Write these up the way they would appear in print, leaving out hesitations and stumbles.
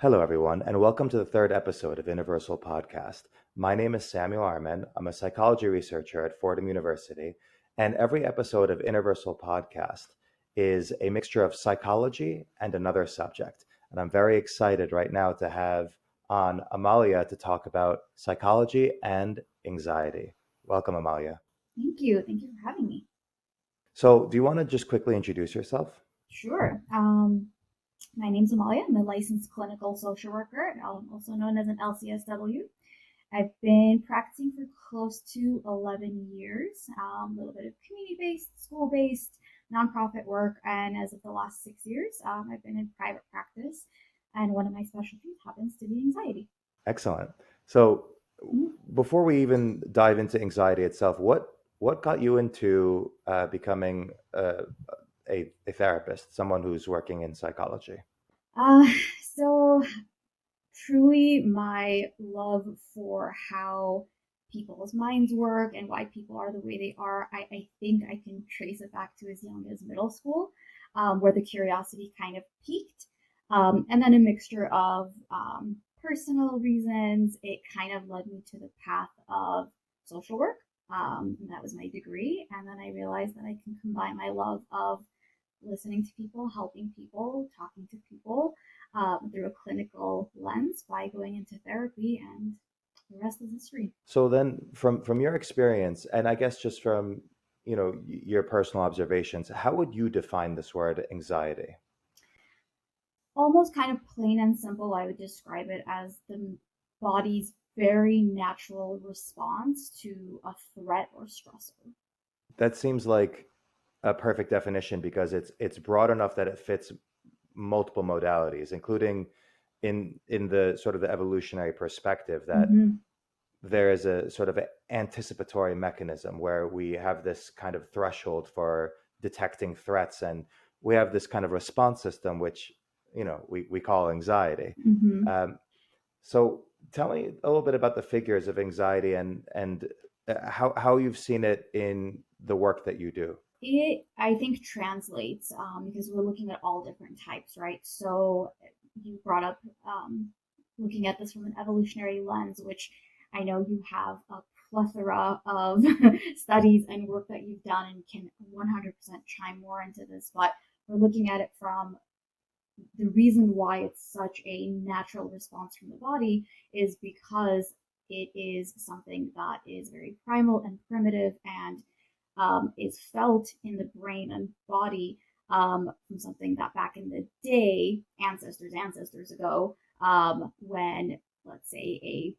Hello, everyone, and welcome to the third episode of Universal Podcast. My name is Samuel Arman. I'm a psychology researcher at Fordham University, and every episode of Universal Podcast is a mixture of psychology and another subject. And I'm very excited right now to have on Amalia to talk about psychology and anxiety. Welcome, Amalia. Thank you. Thank you for having me. So, do you want to just quickly introduce yourself? Sure. My name's Amalya. I'm a licensed clinical social worker, also known as an LCSW. I've been practicing for close to 11 years, a little bit of community-based, school-based, nonprofit work, and as of the last 6 years, I've been in private practice, and one of my specialties happens to be anxiety. Excellent. So, Mhm. before we even dive into anxiety itself, what got you into becoming a therapist, someone who's working in psychology? Uh, so truly my love for how people's minds work and why people are the way they are, I think I can trace it back to as young as middle school, where the curiosity kind of peaked. And then a mixture of personal reasons, it kind of led me to the path of social work. And that was my degree. And then I realized that I can combine my love of listening to people, helping people, talking to people through a clinical lens by going into therapy, and the rest is history. So then, from your experience, and I guess just from your personal observations, how would you define this word anxiety? Almost kind of plain and simple, I would describe it as the body's very natural response to a threat or stressor. That seems like a perfect definition because it's broad enough that it fits multiple modalities, including in the sort of the evolutionary perspective that Mm-hmm. there is a sort of anticipatory mechanism where we have this kind of threshold for detecting threats, and we have this kind of response system which we call anxiety. Mm-hmm. So tell me a little bit about the figures of anxiety and how you've seen it in the work that you do. It, I think, translates because we're looking at all different types, right? So you brought up looking at this from an evolutionary lens, which I know you have a plethora of studies and work that you've done and can 100% chime more into this. But we're looking at it from the reason why it's such a natural response from the body is because it is something that is very primal and primitive and is felt in the brain and body from something that back in the day, ancestors ago, when, let's say, a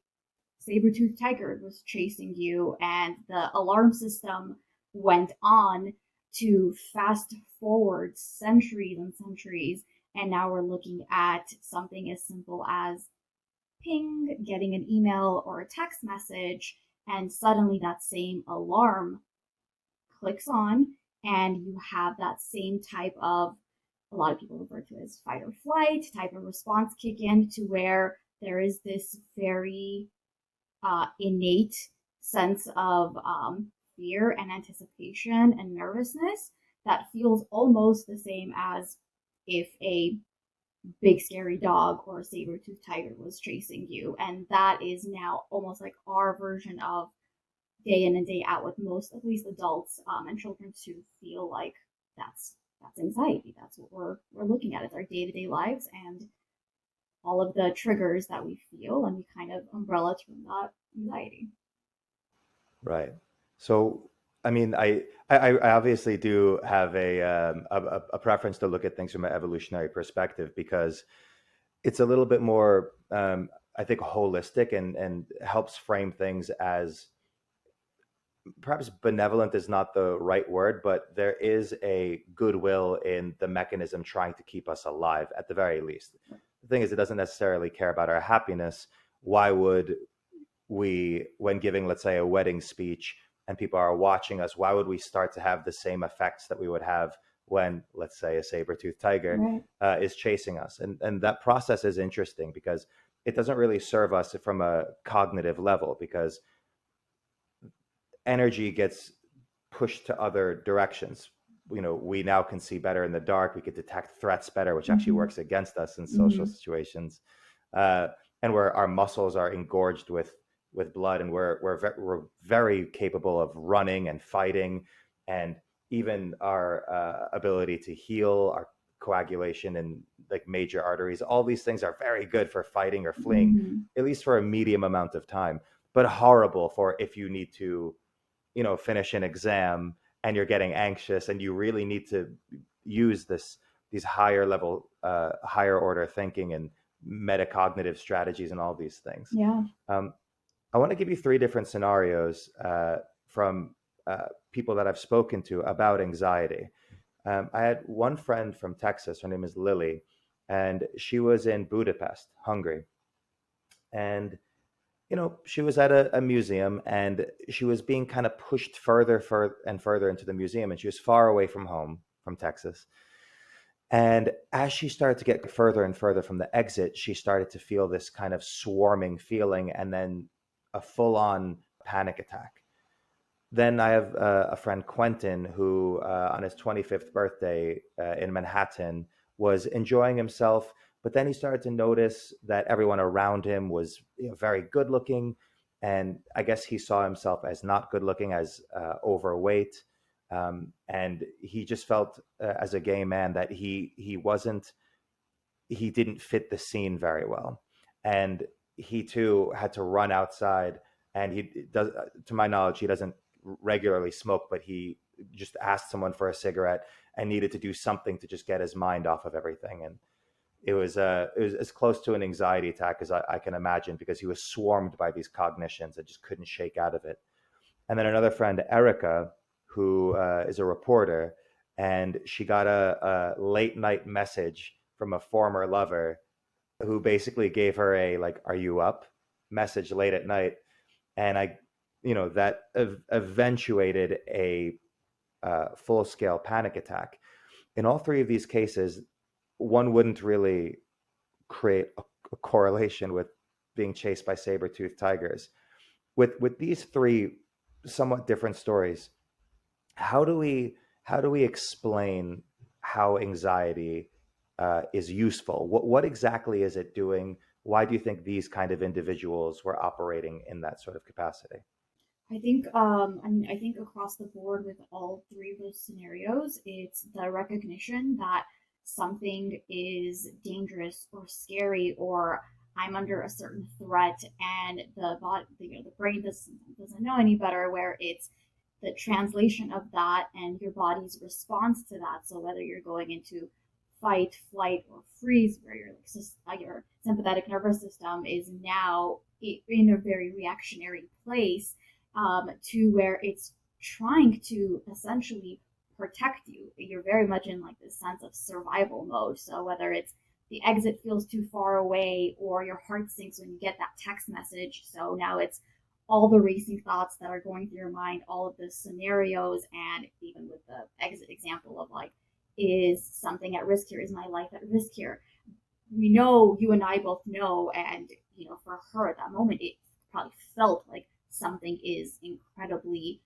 saber-toothed tiger was chasing you and the alarm system went on to fast forward centuries and centuries, and now we're looking at something as simple as ping, getting an email or a text message, and suddenly that same alarm clicks on, and you have that same type of, a lot of people refer to as fight or flight type of response kick in, to where there is this very innate sense of fear and anticipation and nervousness that feels almost the same as if a big scary dog or a saber-toothed tiger was chasing you. And that is now almost like our version of day in and day out with most, at least adults and children, to feel like that's anxiety. That's what we're looking at. It's our day-to-day lives and all of the triggers that we feel, and we kind of umbrella term that anxiety. Right. So, I mean, I obviously do have a preference to look at things from an evolutionary perspective because it's a little bit more, I think, holistic and helps frame things as perhaps benevolent is not the right word, but there is a goodwill in the mechanism trying to keep us alive at the very least. The thing is, it doesn't necessarily care about our happiness. Why would we, when giving, let's say, a wedding speech and people are watching us, why would we start to have the same effects that we would have when, let's say, a saber-toothed tiger Right. is chasing us? And that process is interesting because it doesn't really serve us from a cognitive level because energy gets pushed to other directions. We now can see better in the dark. We could detect threats better, which actually Mm-hmm. works against us in social Mm-hmm. situations. uh, and where our muscles are engorged with blood, and we're very capable of running and fighting, and even our ability to heal, our coagulation and like major arteries, all these things are very good for fighting or fleeing, Hmm. at least for a medium amount of time, but horrible for if you need to, finish an exam and you're getting anxious and you really need to use these higher level, higher order thinking and metacognitive strategies and all these things. Yeah. Um, I want to give you three different scenarios from people that I've spoken to about anxiety. I had one friend from Texas. Her name is Lily, and she was in Budapest, Hungary. And she was at a museum, and she was being kind of pushed further and further into the museum, and she was far away from home, from Texas. And as she started to get further and further from the exit, she started to feel this kind of swarming feeling and then a full on panic attack. Then I have a friend, Quentin, who on his 25th birthday in Manhattan was enjoying himself. But then he started to notice that everyone around him was, very good looking. And I guess he saw himself as not good looking, as overweight. And he just felt, as a gay man, that he didn't fit the scene very well. And he too had to run outside. And he does, to my knowledge, he doesn't regularly smoke, but he just asked someone for a cigarette and needed to do something to just get his mind off of everything. And it was as close to an anxiety attack as I can imagine, because he was swarmed by these cognitions and just couldn't shake out of it. And then another friend, Erica, who is a reporter, and she got a late night message from a former lover who basically gave her a like "Are you up?" message late at night, and that eventuated a full scale panic attack. In all three of these cases, one wouldn't really create a correlation with being chased by saber toothed tigers. With these three somewhat different stories, how do we explain how anxiety is useful? What exactly is it doing? Why do you think these kind of individuals were operating in that sort of capacity? I think across the board with all three of those scenarios, it's the recognition that something is dangerous or scary, or I'm under a certain threat, and the body, the brain doesn't know any better. Where it's the translation of that and your body's response to that. So whether you're going into fight, flight, or freeze, where your sympathetic nervous system is now in a very reactionary place, to where it's trying to essentially protect you. You're very much in like this sense of survival mode. So whether it's the exit feels too far away, or your heart sinks when you get that text message. So now it's all the racing thoughts that are going through your mind, all of the scenarios, and even with the exit example of like, is something at risk here? Is my life at risk here? We know, you and I both know, and for her at that moment, it probably felt like something is incredibly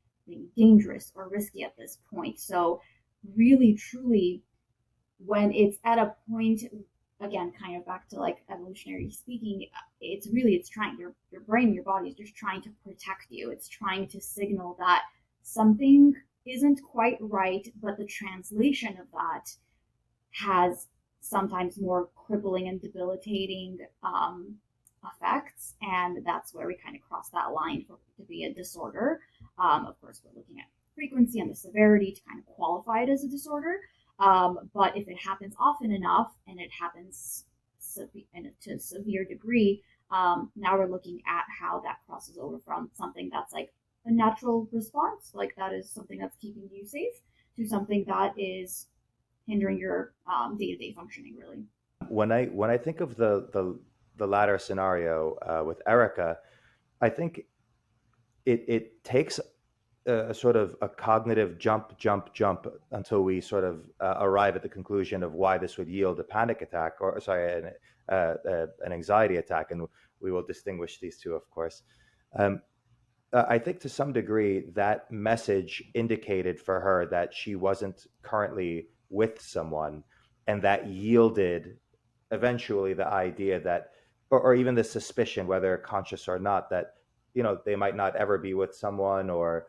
dangerous or risky at this point. So, really, truly, when it's at a point, again, kind of back to like evolutionary speaking, it's trying, your brain, your body is just trying to protect you. It's trying to signal that something isn't quite right, but the translation of that has sometimes more crippling and debilitating effects, and that's where we kind of cross that line for it to be a disorder. Of course, we're looking at frequency and the severity to kind of qualify it as a disorder. But if it happens often enough and it happens to a severe degree, now we're looking at how that crosses over from something that's like a natural response, like that is something that's keeping you safe, to something that is hindering your day to day functioning, really. When I think of the latter scenario with Erica, I think it takes a sort of a cognitive jump until we sort of arrive at the conclusion of why this would yield a panic attack, or sorry, an anxiety attack, and we will distinguish these two, of course. Um, I think to some degree that message indicated for her that she wasn't currently with someone, and that yielded eventually the idea that or even the suspicion, whether conscious or not, that they might not ever be with someone, or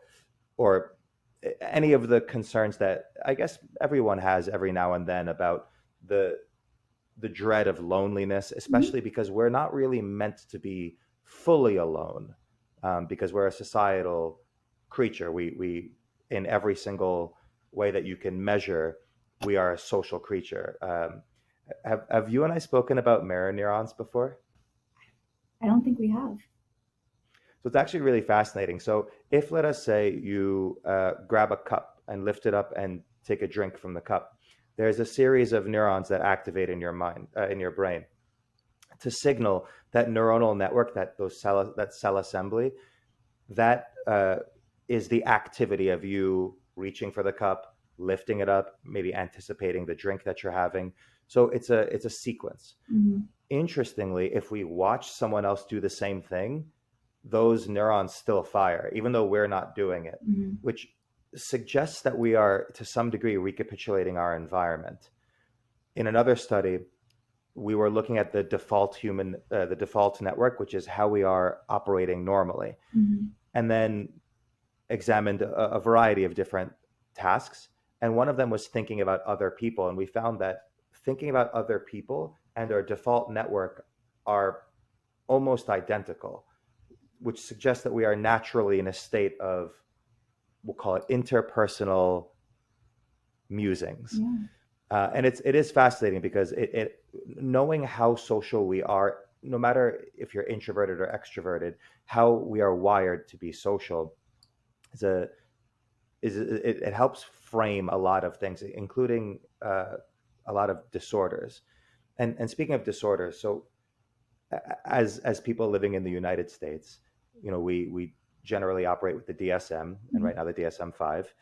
any of the concerns that I guess everyone has every now and then about the the dread of loneliness, Mhm. especially because we're not really meant to be fully alone, because we're a societal creature. We in every single way that you can measure, we are a social creature. Have you and I spoken about mirror neurons before? I don't think we have. So it's actually really fascinating. So if, let us say, you grab a cup and lift it up and take a drink from the cup, there's a series of neurons that activate in your mind, in your brain, to signal that neuronal network, that cell assembly, that is the activity of you reaching for the cup, lifting it up, maybe anticipating the drink that you're having. So it's a sequence. Mhm. Interestingly, if we watch someone else do the same thing, those neurons still fire, even though we're not doing it, Mhm. which suggests that we are, to some degree, recapitulating our environment. In another study, we were looking at the default network, which is how we are operating normally, Mhm. and then examined a variety of different tasks. And one of them was thinking about other people. And we found that thinking about other people and our default network are almost identical, which suggests that we are naturally in a state of, we'll call it, interpersonal musings. Yeah. And it is fascinating because it knowing how social we are, no matter if you're introverted or extroverted, how we are wired to be social is a it helps frame a lot of things, including a lot of disorders. And speaking of disorders, so as people living in the United States, we generally operate with the DSM, and Mhm. right now the DSM-5,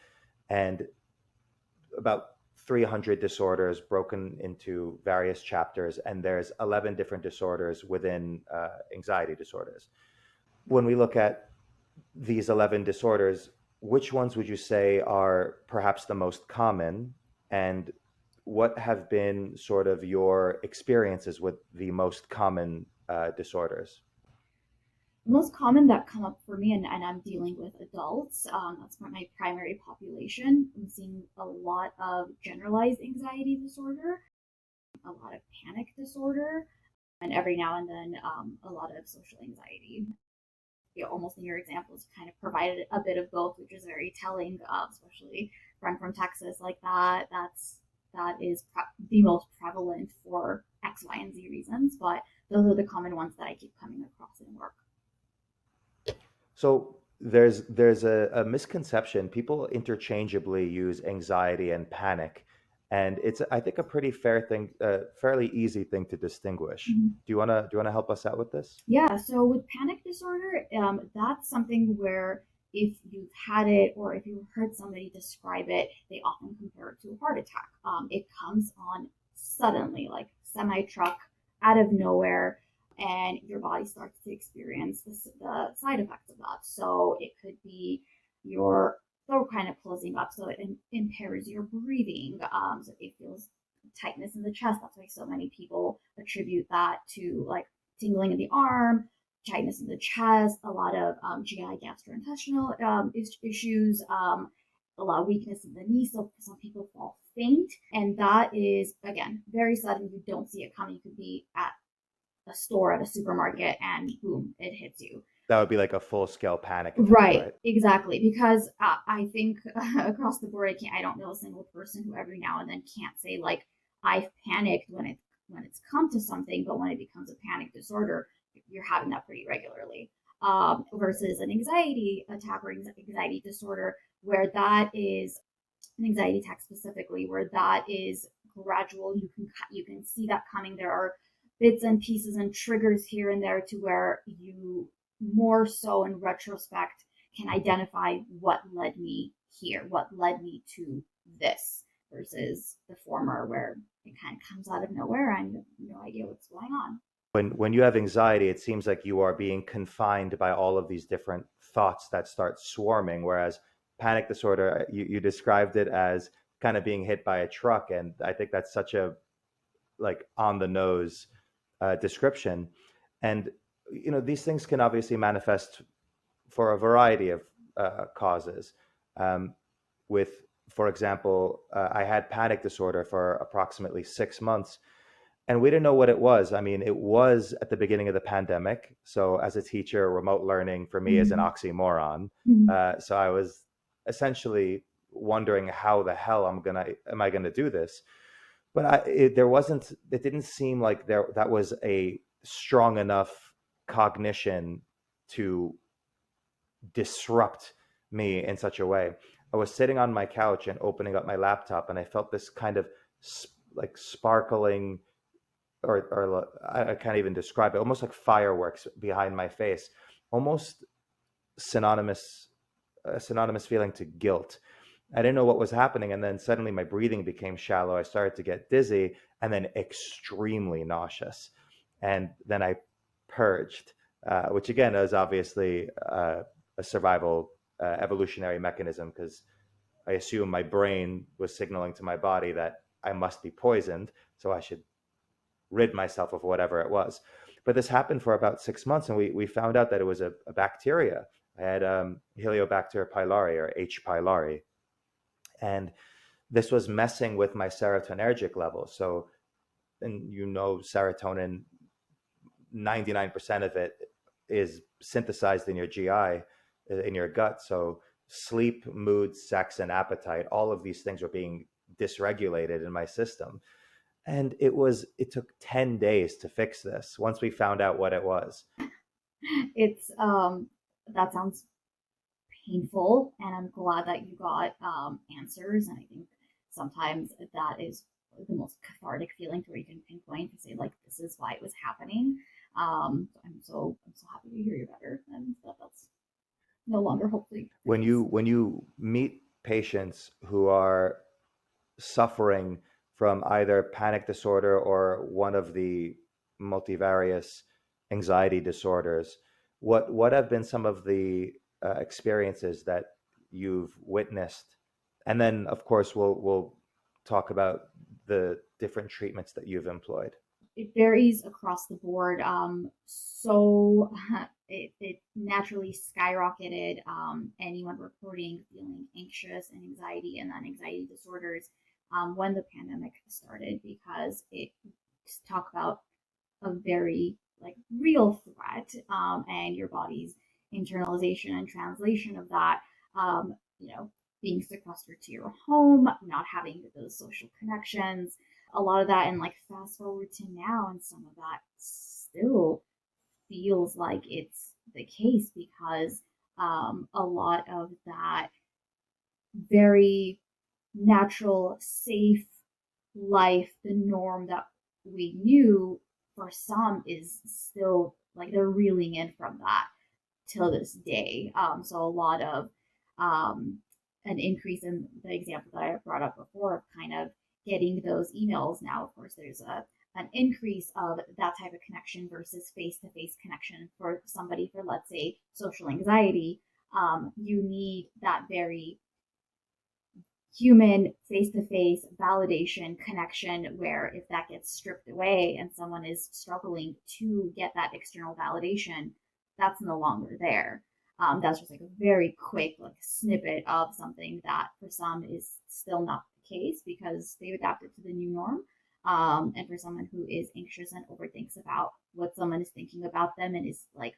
and about 300 disorders broken into various chapters, and there's 11 different disorders within anxiety disorders. When we look at these 11 disorders, which ones would you say are perhaps the most common, and what have been sort of your experiences with the most common disorders? The most common that come up for me, and I'm dealing with adults, that's my primary population. I'm seeing a lot of generalized anxiety disorder, a lot of panic disorder, and every now and then a lot of social anxiety. Almost in your examples, kind of provided a bit of both, which is very telling, especially a friend from Texas like that. That is the most prevalent for X, Y, and Z reasons, but those are the common ones that I keep coming across in work. So there's a misconception. People interchangeably use anxiety and panic, and it's, I think, a pretty fairly easy thing to distinguish. Mhm. Do you wanna help us out with this? Yeah, so with panic disorder, that's something where if you've had it or if you've heard somebody describe it, they often compare it to a heart attack. It comes on suddenly, like semi truck out of nowhere, and your body starts to experience the side effects of that. So it could be your throat kind of closing up, so it impairs your breathing. So it feels tightness in the chest. That's why so many people attribute that to like tingling in the arm, tightness in the chest, a lot of GI gastrointestinal issues, a lot of weakness in the knee. So some people fall faint, and that is again very sudden. You don't see it coming. You could be at a store at a supermarket, and boom, it hits you. That would be like a full scale panic attack, Right, right? exactly. Because I think across the board, I don't know a single person who every now and then can't say like I've panicked when it's come to something, but when it becomes a panic disorder, you're having that pretty regularly. Versus an anxiety attack or anxiety disorder, where that is an anxiety attack specifically, where that is gradual. You can see that coming. There are bits and pieces and triggers here and there to where you more so in retrospect can identify what led me here, what led me to this, versus the former where it kind of comes out of nowhere and you have no idea what's going on. When you have anxiety, it seems like you are being confined by all of these different thoughts that start swarming. Whereas panic disorder, you described it as kind of being hit by a truck, and I think that's such a, like, on the nose description. And these things can obviously manifest for a variety of causes. Um, with, for example, I had panic disorder for approximately 6 months, and we didn't know what it was. I mean, it was at the beginning of the pandemic. So, as a teacher, remote learning for me is an Mhm. oxymoron. Mhm. So, I was essentially wondering how the hell am I gonna do this? But there wasn't. It didn't seem like that was a strong enough cognition to disrupt me in such a way. I was sitting on my couch and opening up my laptop, and I felt this kind of like sparkling, or I can't even describe it, almost like fireworks behind my face, almost synonymous, a synonymous feeling to guilt. I didn't know what was happening, and then suddenly my breathing became shallow. I started to get dizzy, and then extremely nauseous, and then I purged, which again is obviously a survival evolutionary mechanism, because I assume my brain was signaling to my body that I must be poisoned, so I should rid myself of whatever it was. But this happened for about 6 months, and we found out that it was a bacteria. I had Heliobacter pylori, or H. pylori, and this was messing with my serotonergic levels. So, and serotonin, 99% of it is synthesized in your GI, in your gut. So, sleep, mood, sex, and appetite, all of these things were being dysregulated in my system. And it took 10 days to fix this once we found out what it was. It's that sounds painful, and I'm glad that you got answers. And I think sometimes that is the most cathartic feeling where you can pinpoint to say like this is why it was happening. I'm so happy to hear you better, and that's no longer hopefully the case. When you meet patients who are suffering from either panic disorder or one of the multivarious anxiety disorders, what have been some of the experiences that you've witnessed? And then, of course, we'll talk about the different treatments that you've employed. It varies across the board. So it naturally skyrocketed. Anyone reporting feeling anxious and anxiety and then anxiety disorders when the pandemic started, because it talk about a very like real threat, and your body's internalization and translation of that. Being sequestered to your home, not having those social connections, a lot of that, and like fast forward to now, and some of that still feels like it's the case because a lot of that very natural, safe life, the norm that we knew, for some is still like they're reeling in from that till this day. So a lot of an increase in the example that I brought up before of kind of getting those emails now. Of course, there's an increase of that type of connection versus face to face connection for somebody for, let's say, social anxiety. You need that very human face to face validation connection, where if that gets stripped away and someone is struggling to get that external validation, that's no longer there. That's just like a very quick like snippet of something that for some is still not the case because they've adapted to the new norm. And for someone who is anxious and overthinks about what someone is thinking about them and is like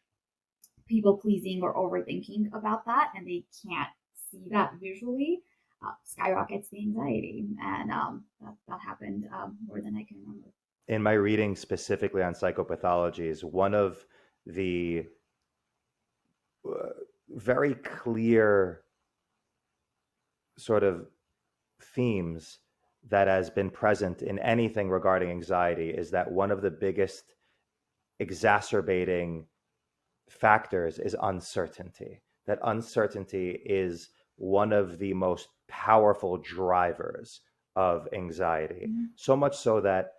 people pleasing or overthinking about that, and they can't see that visually, skyrockets the anxiety. And that happened more than I can remember. In my reading specifically on psychopathologies, one of the uh, very clear sort of themes that has been present in anything regarding anxiety is that one of the biggest exacerbating factors is uncertainty. That uncertainty is one of the most powerful drivers of anxiety. Mm-hmm. So much so that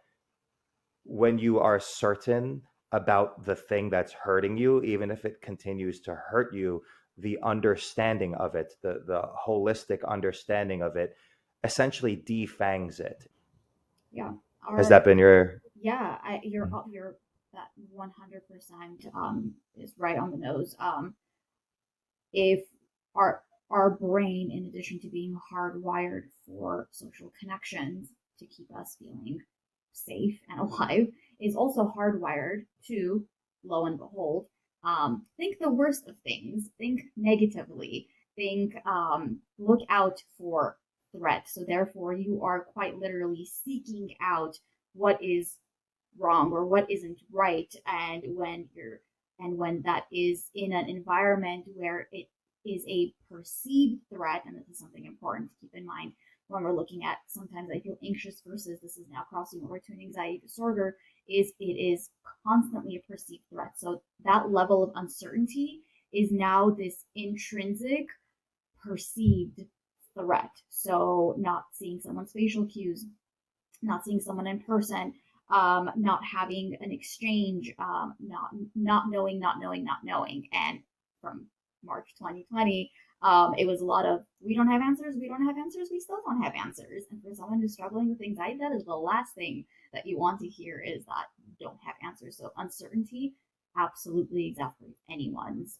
when you are certain about the thing that's hurting you, even if it continues to hurt you, the understanding of it, the holistic understanding of it, essentially defangs it. Yeah. Has that Our been your? yeah, you're that 100% is right on the nose. If our our brain, in addition to being hardwired for social connections to keep us feeling safe and alive, is also hardwired to, lo and behold, think the worst of things, think negatively, think, look out for threat. So therefore, you are quite literally seeking out what is wrong or what isn't right, and when that is in an environment where it is a perceived threat, and this is something important to keep in mind when we're looking at sometimes I feel anxious versus this is now crossing over to an anxiety disorder, is it is constantly a perceived threat. So that level of uncertainty is now this intrinsic perceived threat. So not seeing someone's facial cues, not seeing someone in person, not having an exchange, not knowing. And from March 2020, it was a lot of we don't have answers, we still don't have answers. And for someone who's struggling with anxiety, that is the last thing that you want to hear is that you don't have answers. So uncertainty absolutely exasperates anyone's.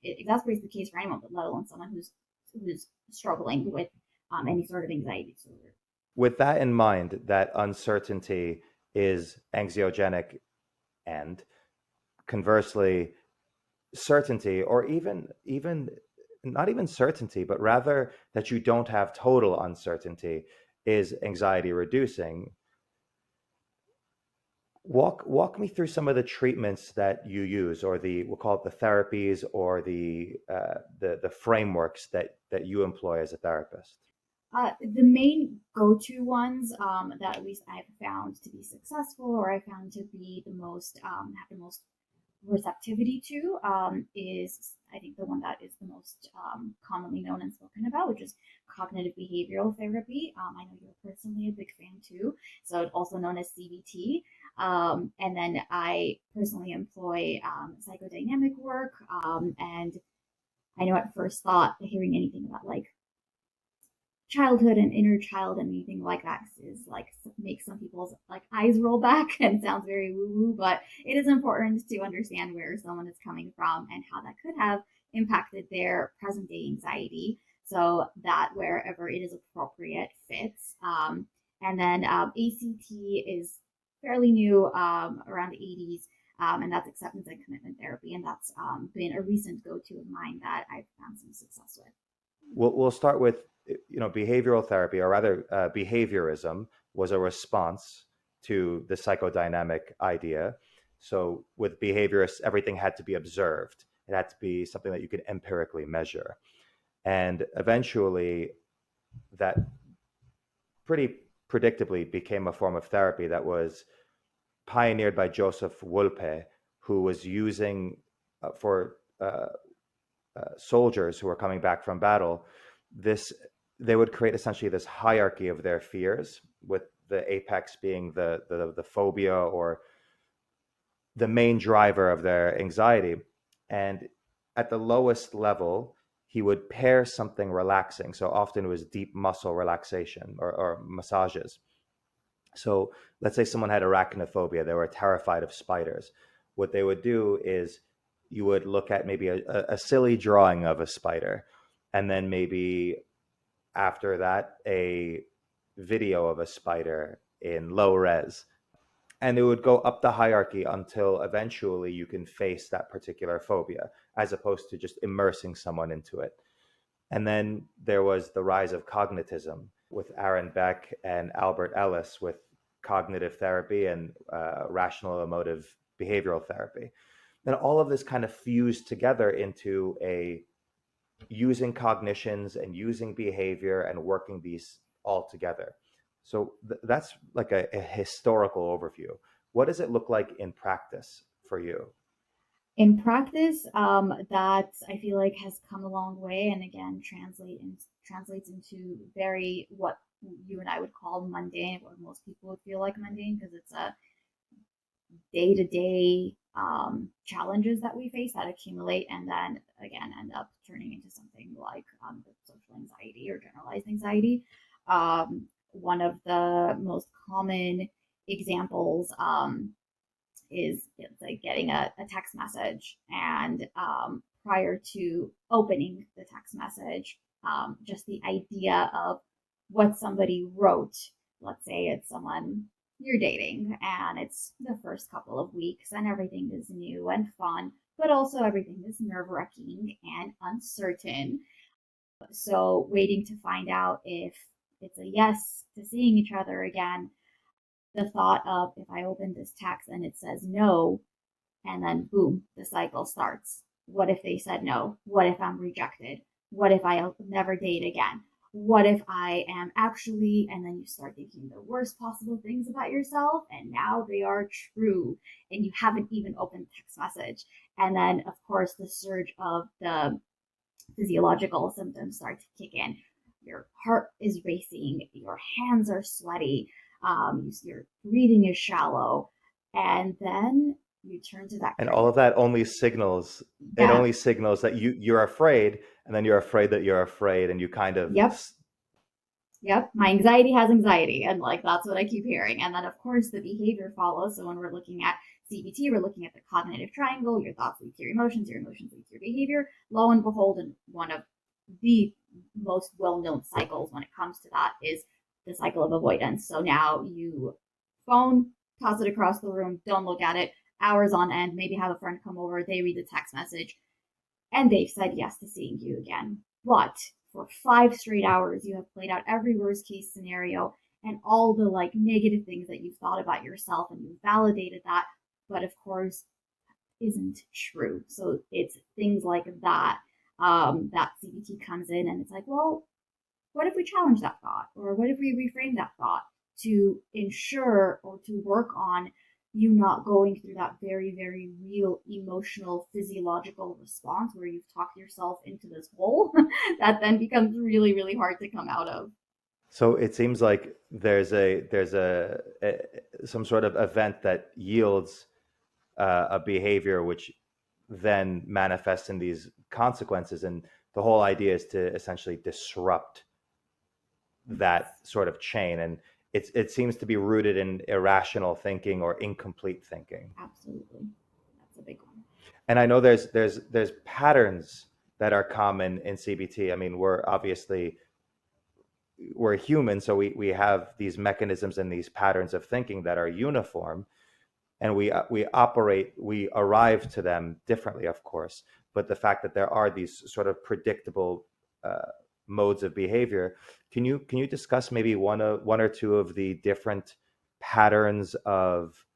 It exasperates the case for anyone, but let alone someone who's struggling with any sort of anxiety disorder. With that in mind, that uncertainty is anxiogenic, and conversely, certainty, or even not even certainty, but rather that you don't have total uncertainty, is anxiety reducing. Walk me through some of the treatments that you use, or we'll call it the therapies, or the frameworks that you employ as a therapist. The main go-to ones that at least I've found to be successful, or I found to be the most have the most receptivity to, is I think the one that is the most commonly known and spoken about, which is cognitive behavioral therapy. I know you're personally a big fan too, so it's also known as CBT. And then I personally employ psychodynamic work, and I know at first thought hearing anything about like childhood and inner child and anything like that is like makes some people's like eyes roll back and sounds very woo woo, but it is important to understand where someone is coming from and how that could have impacted their present day anxiety, so that wherever it is appropriate fits. And then ACT is fairly new, around the 80s, and that's acceptance and commitment therapy, and that's been a recent go-to of mine that I've found some success with. We'll start with, behavioral therapy, or rather, behaviorism was a response to the psychodynamic idea. So with behaviorists, everything had to be observed. It had to be something that you could empirically measure. And eventually, that pretty predictably became a form of therapy that was pioneered by Joseph Wolpe, who was using for soldiers who were coming back from battle, this they would create essentially this hierarchy of their fears, with the apex being the phobia, or the main driver of their anxiety. And at the lowest level, he would pair something relaxing. So often it was deep muscle relaxation, or massages. So let's say someone had arachnophobia, they were terrified of spiders. What they would do is you would look at maybe a silly drawing of a spider, and then maybe after that, a video of a spider in low res. And it would go up the hierarchy until eventually you can face that particular phobia, as opposed to just immersing someone into it. And then there was the rise of cognitism with Aaron Beck and Albert Ellis, with cognitive therapy and rational emotive behavioral therapy. And all of this kind of fused together into a using cognitions and using behavior and working these all together. So that's like a historical overview. What does it look like in practice for you? In practice, that I feel like has come a long way, and again, translates into very what you and I would call mundane, what most people would feel like mundane, because it's a day to day challenges that we face that accumulate and then again end up turning into something like social anxiety or generalized anxiety. One of the most common examples is it's like getting a text message, and prior to opening the text message, just the idea of what somebody wrote. Let's say it's someone you're dating and it's the first couple of weeks and everything is new and fun, but also everything is nerve-wracking and uncertain. So waiting to find out if it's a yes to seeing each other again, the thought of if I open this text and it says no, and then boom, the cycle starts. What if they said no? What if I'm rejected? What if I'll never date again? What if I am actually, and then you start thinking the worst possible things about yourself, and now they are true, and you haven't even opened the text message. And then, of course, the surge of the physiological symptoms start to kick in. Your heart is racing, your hands are sweaty, your breathing is shallow, and then you turn to that And all critical. of that only signals, it Yeah. only signals that you're afraid, and then you're afraid that you're afraid, and you kind of, Yep. Yep. My anxiety has anxiety, and like that's what I keep hearing. And then of course the behavior follows. So when we're looking at CBT, we're looking at the cognitive triangle. Your thoughts lead to your emotions lead to your behavior. Lo and behold, and one of the most well-known cycles when it comes to that is the cycle of avoidance. So now you phone, toss it across the room, don't look at it, hours on end, maybe have a friend come over, they read the text message, and they've said yes to seeing you again. But for 5 straight hours, you have played out every worst case scenario and all the like negative things that you've thought about yourself, and you validated that, but of course isn't true. So it's things like that that CBT comes in, and it's like, well, what if we challenge that thought? Or what if we reframe that thought to ensure or to work on you not going through that very, very real emotional, physiological response where you've talked yourself into this hole that then becomes really, really hard to come out of. so it seems like there's some sort of event that yields a behavior which then manifests in these consequences, and the whole idea is to essentially disrupt that Yes, sort of chain. And it seems to be rooted in irrational thinking or incomplete thinking. absolutely. That's a big one. And I know there's patterns that are common in CBT. I mean, we're human, so we have these mechanisms and these patterns of thinking that are uniform, and we arrive to them differently, of course. But the fact that there are these sort of predictable uh, modes of behavior, can you discuss maybe one or two of the different patterns of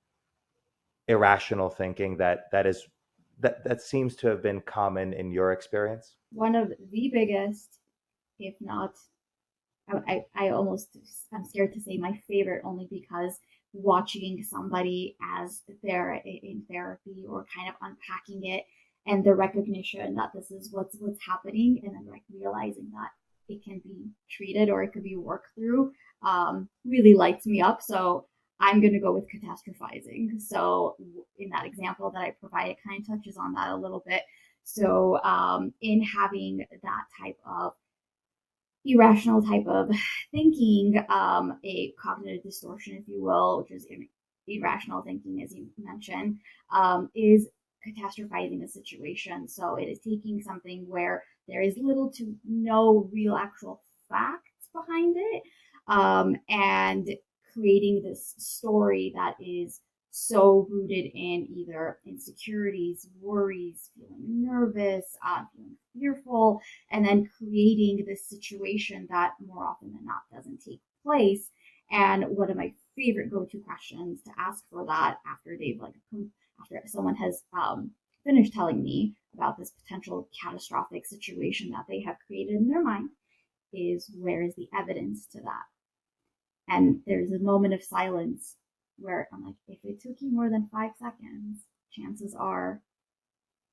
irrational thinking that seems to have been common in your experience? One of the biggest, if not I almost I'm scared to say my favorite, only because watching somebody as they're in therapy or kind of unpacking it, and the recognition that this is what's happening, and then like realizing that it can be treated or it could be worked through, really lights me up. So I'm going to go with catastrophizing. So in that example that I provided, it kind of touches on that a little bit. So in having that type of irrational type of thinking, a cognitive distortion, if you will, which is irrational thinking, as you mentioned, is catastrophizing a situation. So it is taking something where there is little to no real actual facts behind it, and creating this story that is so rooted in either insecurities, worries, feeling nervous, feeling fearful, and then creating this situation that more often than not doesn't take place. And one of my favorite go-to questions to ask for that after they've like after someone has finished telling me about this potential catastrophic situation that they have created in their mind is, where is the evidence to that? And there's a moment of silence where I'm like, if it took you more than 5 seconds, chances are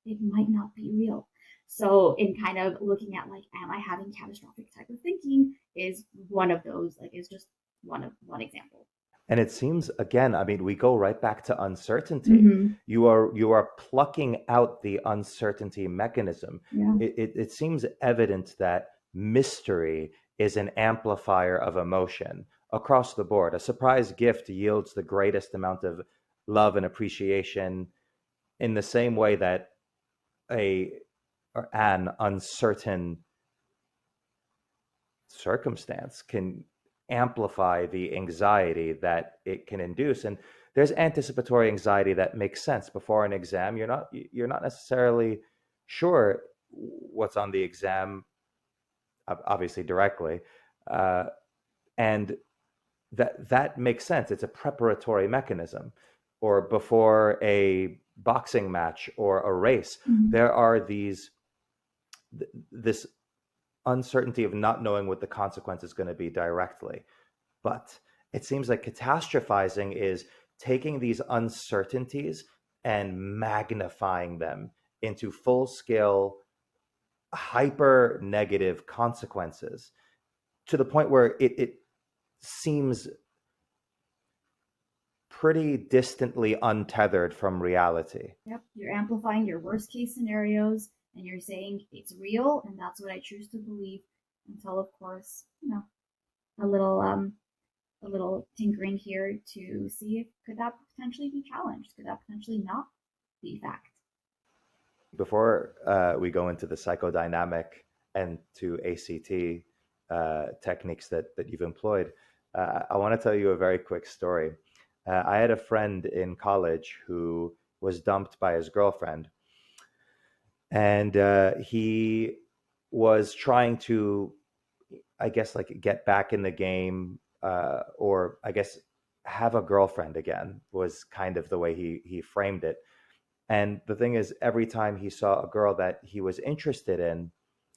it might not be real. So in kind of looking at like, am I having catastrophic type of thinking, is one of those, like, is just one example. And it seems, again, I mean, we go right back to uncertainty. Mm-hmm. You are plucking out the uncertainty mechanism. Yeah. It seems evident that mystery is an amplifier of emotion across the board. A surprise gift yields the greatest amount of love and appreciation in the same way that a or an uncertain circumstance can amplify the anxiety that it can induce. And there's anticipatory anxiety that makes sense. Before an exam, you're not necessarily sure what's on the exam, obviously directly, uh, and that makes sense. It's a preparatory mechanism. Or before a boxing match or a race, Mhm. there are this uncertainty of not knowing what the consequence is going to be directly. But it seems like catastrophizing is taking these uncertainties and magnifying them into full scale, hyper negative consequences to the point where it seems pretty distantly untethered from reality. Yep, you're amplifying your worst case scenarios and you're saying it's real and that's what I choose to believe until of course, a little a little tinkering here to see if could that potentially be challenged? Could that potentially not be fact? Before we go into the psychodynamic and to ACT techniques that you've employed, I want to tell you a very quick story. I had a friend in college who was dumped by his girlfriend, and he was trying to, I guess, like get back in the game, or I guess have a girlfriend again was kind of the way he framed it. And the thing is, every time he saw a girl that he was interested in,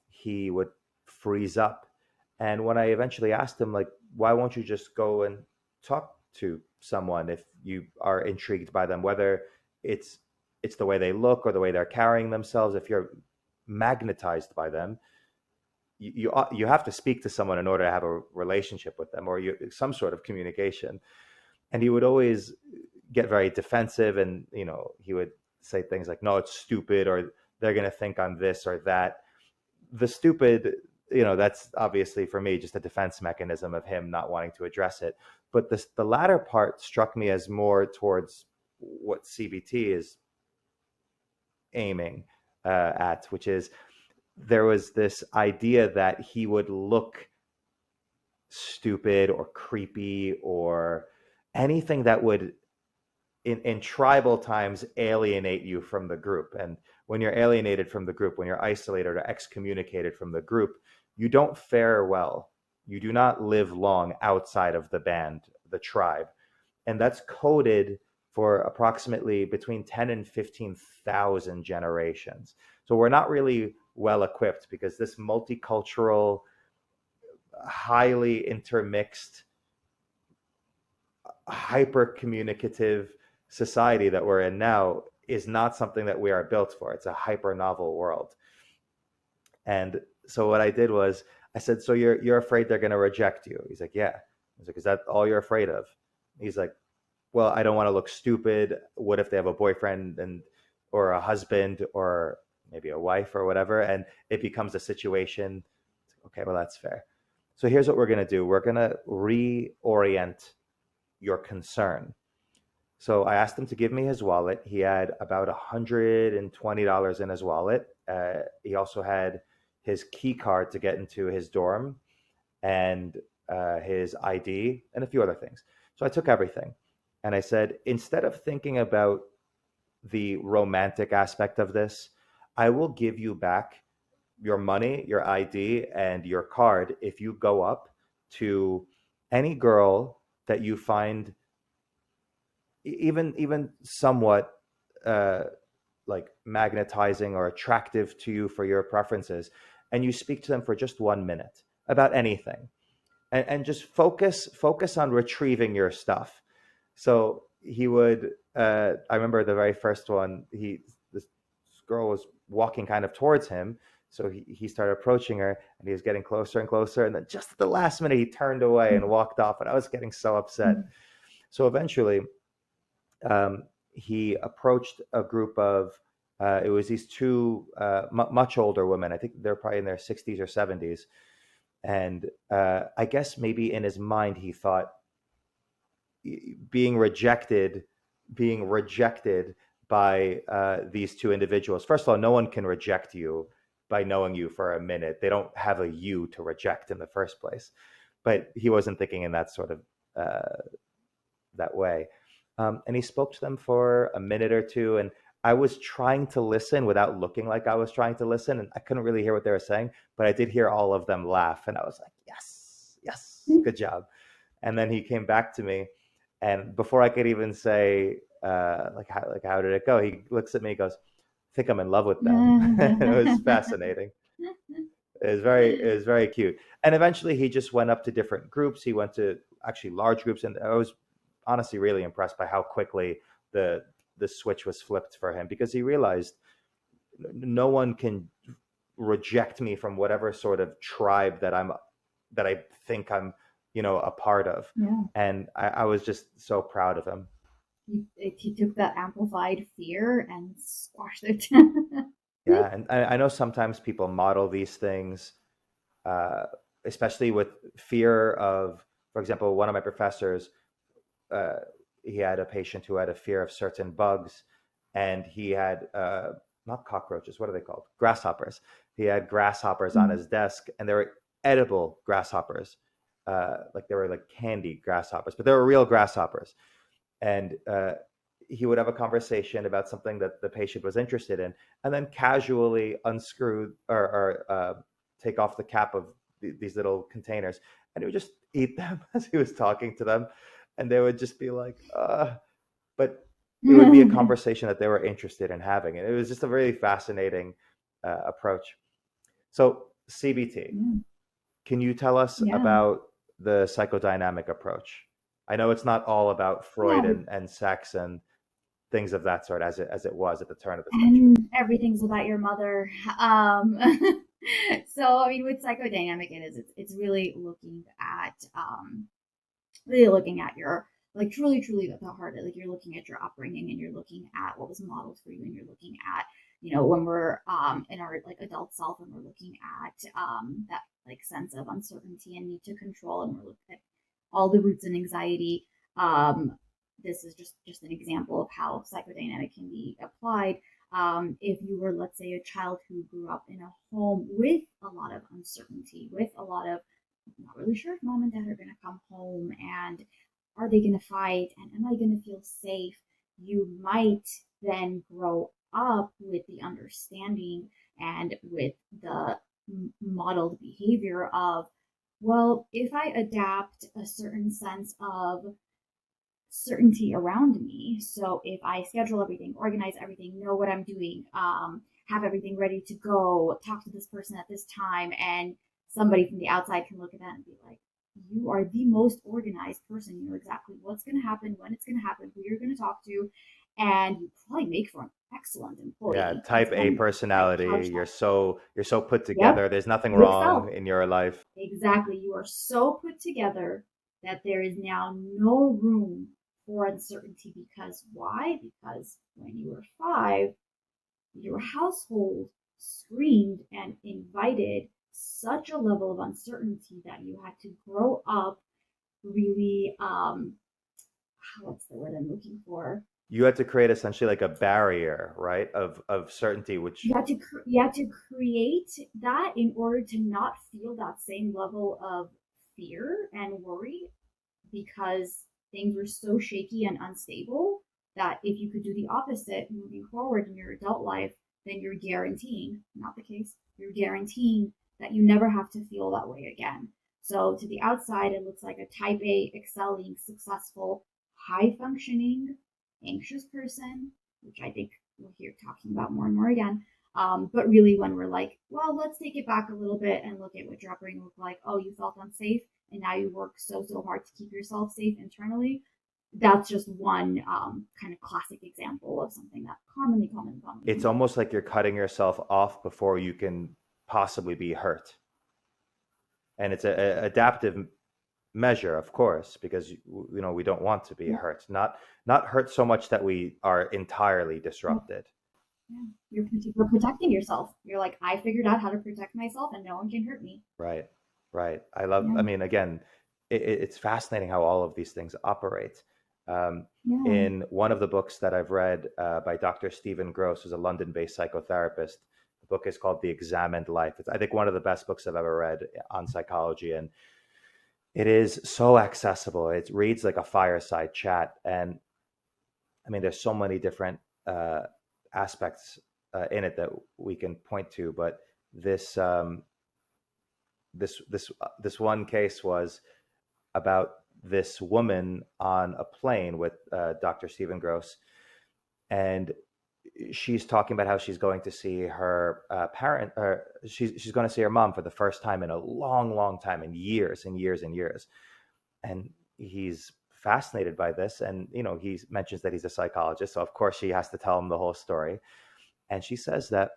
he would freeze up. And when I eventually asked him, like, why won't you just go and talk to someone if you are intrigued by them, whether it's it's the way they look or the way they're carrying themselves, if you're magnetized by them, you have to speak to someone in order to have a relationship with them, or some sort of communication. And he would always get very defensive, and he would say things like, no, it's stupid, or they're going to think I'm this or that. The stupid, that's obviously for me just a defense mechanism of him not wanting to address it. But the latter part struck me as more towards what CBT is aiming at, which is there was this idea that he would look stupid or creepy or anything that would in tribal times alienate you from the group. And when you're alienated from the group, when you're isolated or excommunicated from the group, you don't fare well. You do not live long outside of the band, the tribe. And that's coded for approximately between 10 and 15,000 generations. So we're not really well equipped because this multicultural, highly intermixed, hyper communicative society that we're in now is not something that we are built for. It's a hyper novel world. And so what I did was I said, so you're afraid they're going to reject you? He's like, yeah. I was like, is that all you're afraid of? He's like, well, I don't want to look stupid. What if they have a boyfriend and or a husband or maybe a wife or whatever, and it becomes a situation? Okay, well, that's fair. So here's what we're going to do. We're going to reorient your concern. So I asked him to give me his wallet. He had about $120 in his wallet. He also had his key card to get into his dorm and his ID and a few other things. So I took everything and I said, instead of thinking about the romantic aspect of this, I will give you back your money, your ID, and your card if you go up to any girl that you find even somewhat uh, like magnetizing or attractive to you for your preferences, and you speak to them for just 1 minute about anything, and just focus on retrieving your stuff. So he would. I remember the very first one. This girl was walking kind of towards him, so he started approaching her, and he was getting closer and closer, and then just at the last minute, he turned away and walked off, and I was getting so upset. Mm-hmm. So eventually, he approached a group of it was these two much older women. I think they're probably in their 60s or 70s. And I guess maybe in his mind he thought being rejected being rejected by these two individuals. First of all, no one can reject you by knowing you for a minute. They don't have a you to reject in the first place. But he wasn't thinking in that sort of that way. And he spoke to them for a minute or two, and I was trying to listen without looking like I was trying to listen, and I couldn't really hear what they were saying, but I did hear all of them laugh, and I was like, yes, yes, good job. And then he came back to me, and before I could even say like how did it go, he looks at me, and goes, "I think I'm in love with them." It was fascinating. It was very cute. And eventually he just went up to different groups. He went to actually large groups, and I was honestly really impressed by how quickly the the switch was flipped for him, because he realized no one can reject me from whatever sort of tribe that I think I'm, a part of. Yeah. And I was just so proud of him. He took that amplified fear and squashed it. Yeah, and I know sometimes people model these things, uh, especially with fear of, for example, one of my professors, uh, he had a patient who had a fear of certain bugs, and he had not cockroaches. What are they called? Grasshoppers. He had grasshoppers on Mm. his desk, and they were edible grasshoppers, like they were like candy grasshoppers, but they were real grasshoppers. And he would have a conversation about something that the patient was interested in, and then casually unscrew or take off the cap of these little containers, and he would just eat them as he was talking to them, and they would just be like, but it would be a conversation that they were interested in having, and it was just a really fascinating approach. So CBT, Yeah. can you tell us Yeah. about the psychodynamic approach? I know it's not all about Freud Yeah. and sex and things of that sort, as it was at the turn of the century. And everything's about your mother. Um, so I mean, with psychodynamic, it's really really looking at your like truly at the heart. Like you're looking at your upbringing and you're looking at what was modeled for you, and you're looking at when we're in our like adult self, and we're looking at that like sense of uncertainty and need to control, and we're looking at all the roots in anxiety. This is just an example of how psychodynamic can be applied. If you were, let's say, a child who grew up in a home with a lot of uncertainty, with a lot of not really sure if mom and dad are going to come home, and are they going to fight, and am I going to feel safe, you might then grow up with the understanding and with the modeled behavior of, well, if I adapt a certain sense of certainty around me. So if I schedule everything, organize everything, know what I'm doing, have everything ready to go, talk to this person at this time, and somebody from the outside can look at that and be like, you are the most organized person. You know exactly what's going to happen, when it's going to happen, who you're going to talk to, and you probably make for an excellent Yeah, employee because type A then I personality. couch that. You're so put Yep, together. There's nothing you excel. wrong in your life. Exactly. You are so put together that there is now no room for uncertainty. Because why? Because when you were 5, your household screamed and invited such a level of uncertainty that you had to grow up really, what's the word I'm looking for? You had to create essentially like a barrier, right, of certainty, which You had to create that in order to not feel that same level of fear and worry, because things were so shaky and unstable that if you could do the opposite moving forward in your adult life, then you're guaranteeing, not the case, you're guaranteeing that you never have to feel that way again. So to the outside, it looks like a type A, excelling, successful, high functioning, anxious person, which I think we'll hear talking about more and more again. But really, when we're like, well, let's take it back a little bit and look at what your upbringing looked like. Oh, you felt unsafe, and now you work so hard to keep yourself safe internally. That's just one kind of classic example of something that commonly it's comes up. almost like you're cutting yourself off before you can possibly be hurt. And it's a adaptive measure, of course, because we don't want to be Yeah, hurt. Not hurt so much that we are entirely yeah, disrupted. yeah. You're protecting yourself. You're like, I figured out how to protect myself, and no one can hurt me. Right, right. I Yeah, mean, again, it's fascinating how all of these things operate. Um, Yeah. in one of the books that I've read by Dr. Stephen Gross, who's a London-based psychotherapist, the book is called The Examined Life. It's, I think, one of the best books I've ever read on psychology, and it is so accessible. It reads like a fireside chat, and I mean, there's so many different uh, aspects in it that we can point to, but this this one case was about this woman on a plane with Dr. Stephen Gross, and she's talking about how she's going to see her parent, or she's going to see her mom for the first time in a long, long time, in years and years and years, and he's fascinated by this, and he mentions that he's a psychologist, so of course she has to tell him the whole story, and she says that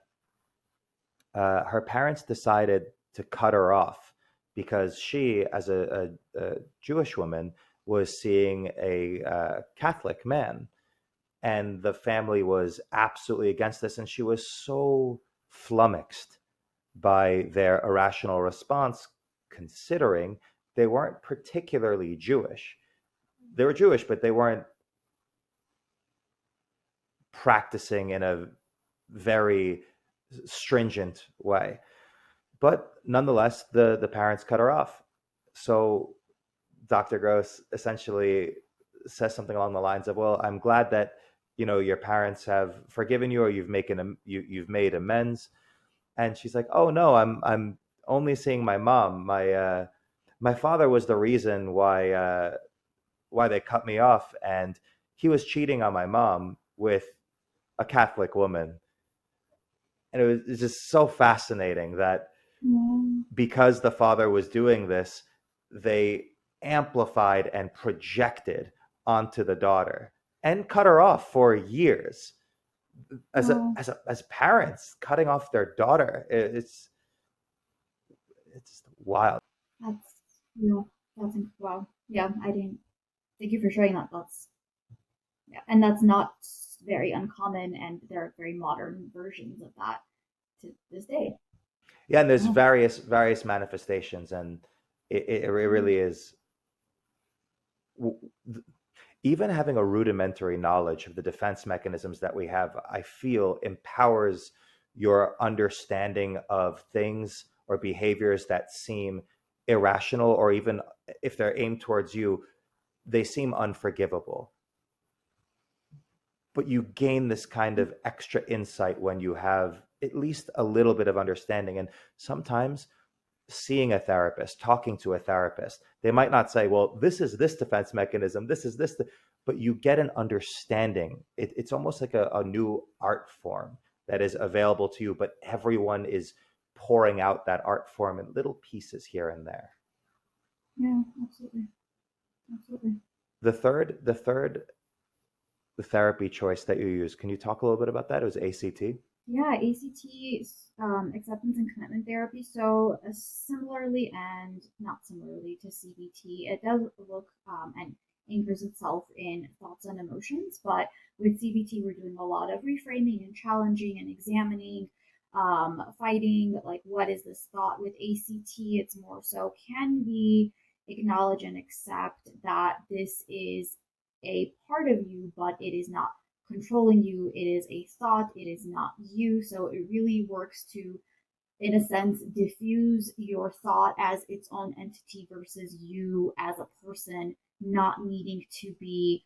her parents decided to cut her off because she, as a Jewish woman, was seeing a Catholic man, and the family was absolutely against this, and she was so flummoxed by their irrational response, considering they weren't particularly Jewish. They were Jewish, but they weren't practicing in a very stringent way. But nonetheless, the parents cut her off. So Dr. Gross essentially says something along the lines of, "Well, I'm glad that your parents have forgiven you, or you've made amends." And she's like, "Oh no, I'm only seeing my mom. My father was the reason why they cut me off, and he was cheating on my mom with a Catholic woman." And it's just so fascinating that Yeah. because the father was doing this, they amplified and projected onto the daughter and cut her off for years. Wow. As parents, cutting off their daughter, it's wild. That's yeah. Wow. Yeah. I didn't. Thank you for sharing that. That's yeah, and that's not very uncommon, and there are very modern versions of that to this day. Yeah, and there's Yeah. various manifestations, and it Mm. really is. Even having a rudimentary knowledge of the defense mechanisms that we have, I feel empowers your understanding of things or behaviors that seem irrational, or even if they're aimed towards you, they seem unforgivable. But you gain this kind of extra insight when you have at least a little bit of understanding. And sometimes seeing a therapist, talking to a therapist, they might not say, well, this is this defense mechanism, this is this, but you get an understanding. It's almost like a new art form that is available to you, but everyone is pouring out that art form in little pieces here and there. Yeah. Absolutely. Absolutely. The third the therapy choice that you use, can you talk a little bit about that? It was ACT. Yeah, ACT, acceptance and commitment therapy. So, similarly and not similarly to CBT, it does look and anchors itself in thoughts and emotions. But with CBT, we're doing a lot of reframing and challenging and examining, fighting. Like, what is this thought? With ACT, it's more so, can we acknowledge and accept that this is a part of you, but it is not controlling you. It is a thought, it is not you. So it really works to, in a sense, diffuse your thought as its own entity versus you as a person not needing to be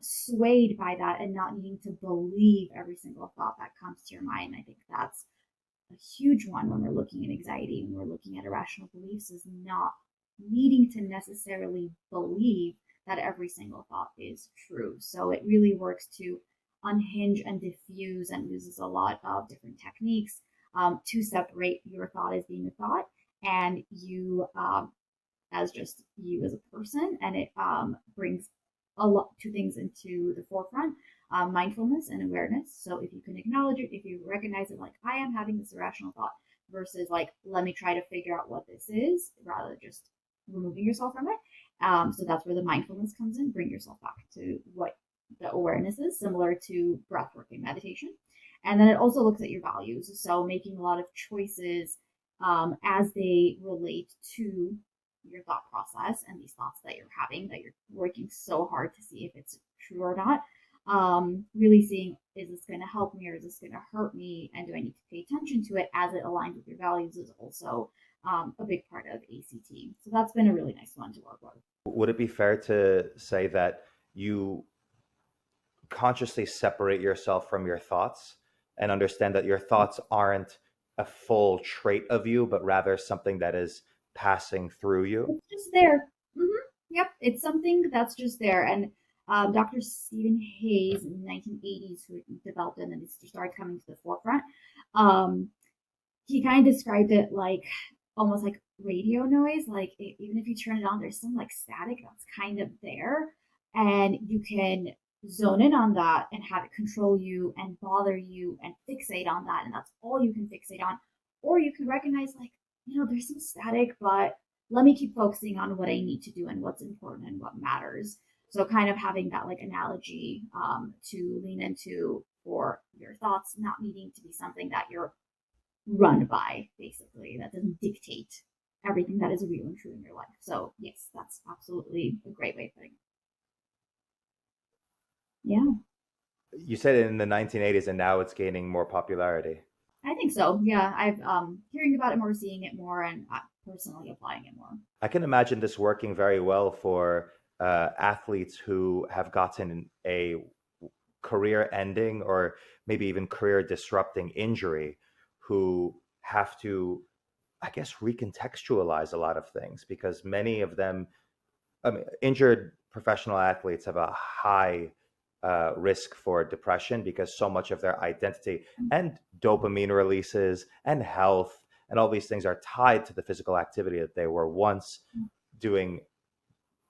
swayed by that and not needing to believe every single thought that comes to your mind. I think that's a huge one when we're looking at anxiety and we're looking at irrational beliefs, is not needing to necessarily believe that every single thought is true. So it really works to unhinge and diffuse, and uses a lot of different techniques to separate your thought as being a thought and you as just you as a person. And it brings a lot two things into the forefront: mindfulness and awareness. So if you can acknowledge it, if you recognize it, like, I am having this irrational thought, versus like, let me try to figure out what this is, rather than just removing yourself from it. So that's where the mindfulness comes in. Bring yourself back to what the awareness is, similar to breath work and meditation. And then it also looks at your values. So making a lot of choices as they relate to your thought process and these thoughts that you're having, that you're working so hard to see if it's true or not. Really seeing, is this going to help me or is this going to hurt me? And do I need to pay attention to it as it aligns with your values is also a big part of ACT. So that's been a really nice one to work with. Would it be fair to say that you consciously separate yourself from your thoughts and understand that your thoughts aren't a full trait of you, but rather something that is passing through you? It's just there. Yep, it's something that's just there. And Dr. Stephen Hayes in the 1980s, who developed it and then it started coming to the forefront, um, he kind of described it like almost like radio noise. Like even if you turn it on, there's some like static that's kind of there, and you can zone in on that and have it control you and bother you and fixate on that, and that's all you can fixate on. Or you can recognize like, there's some static, but let me keep focusing on what I need to do and what's important and what matters. So kind of having that like analogy to lean into for your thoughts not needing to be something that you're run by, basically, that doesn't dictate everything that is real and true in your life. So yes, that's absolutely a great way of putting it. Yeah, You said it in the 1980s and now it's gaining more popularity. I think so. Yeah, I've hearing about it more, seeing it more, and personally applying it more. I can imagine this working very well for athletes who have gotten a career ending or maybe even career disrupting injury, who have to, I guess, recontextualize a lot of things because many of them, I mean, injured professional athletes have a high risk for depression because so much of their identity and dopamine releases and health and all these things are tied to the physical activity that they were once doing,